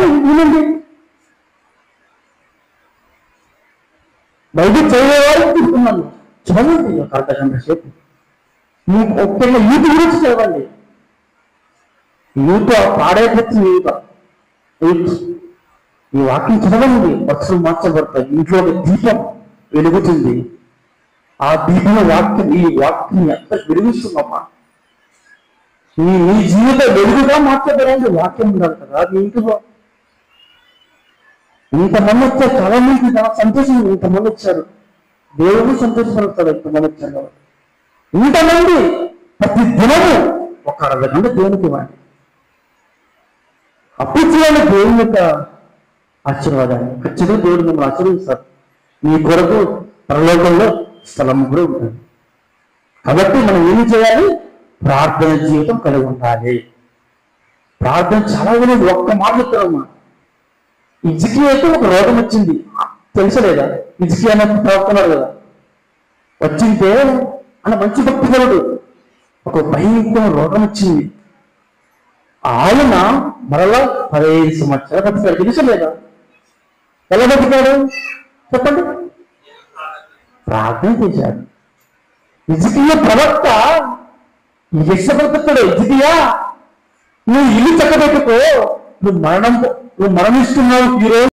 వాక్యం వినండి. బైబిల్ చదివేవారు చెప్తున్నాను, చదవండి ఒక అర్ధగంట సేపు. మీకు ముఖ్యంగా యూత్ గురించి చదవండి. యూత్ పాడైపోతుంది. యూత్ ఈ వాక్యం చదవండి, బస్సులు మార్చబడతాయి. ఇంట్లో ఒక దీపం వెలుగుతుంది. ఆ దీపం వాక్యం, ఈ వాక్యం ఎంత వెలుగుస్తుందమ్మా. మీ జీవితం వెలుగుగా మార్చబడండి. వాక్యం ఉండాలి కదా మీ ఇంట్లో. ఇంతమంది వచ్చారు, చాలా మంది సంతోషం. ఇంతమంది వచ్చారు, దేవుడు సంతోషపడతాడు. ఇంతమంది వచ్చారు కాబట్టి ఇంతమంది ప్రతి దినము ఒక 60 గంటలు దేవునికి ఇవ్వండి. అప్పుడు చేయాలి దేవుని యొక్క ఆశీర్వాదాన్ని. ఖచ్చితంగా దేవుడు మిమ్మల్ని ఆశీర్వదిస్తారు. మీ కొరకు పరలోకంలో స్థలం కూడా ఉంటుంది. కాబట్టి మనం ఏమి చేయాలి? ప్రార్థన జీవితం కలిగి ఉండాలి. ప్రార్థన చాలా విలువ. ఒక్క మాట చెప్తారమ్మా. హిజ్కియాకి ఒక రోగం వచ్చింది, తెలుసలేదా? హిజ్కియా అనే ప్రవక్తన్నాడు కదా, వచ్చింటే అన్న మంచి భక్తుడు, ఒక భయంకర రోగం వచ్చింది. ఆయన మరలా 15 సంవత్సరాలు బతికాడు, తెలుసలేదా? ఎలా బతికాడు చెప్పండి? ప్రార్థన చేశాడు. హిజ్కియా ప్రవక్త యెషయా, హిజ్కియా నువ్వు ఇల్లు చక్కబెట్టుకో, నువ్వు మరణిస్తున్నావు ఈరోజు.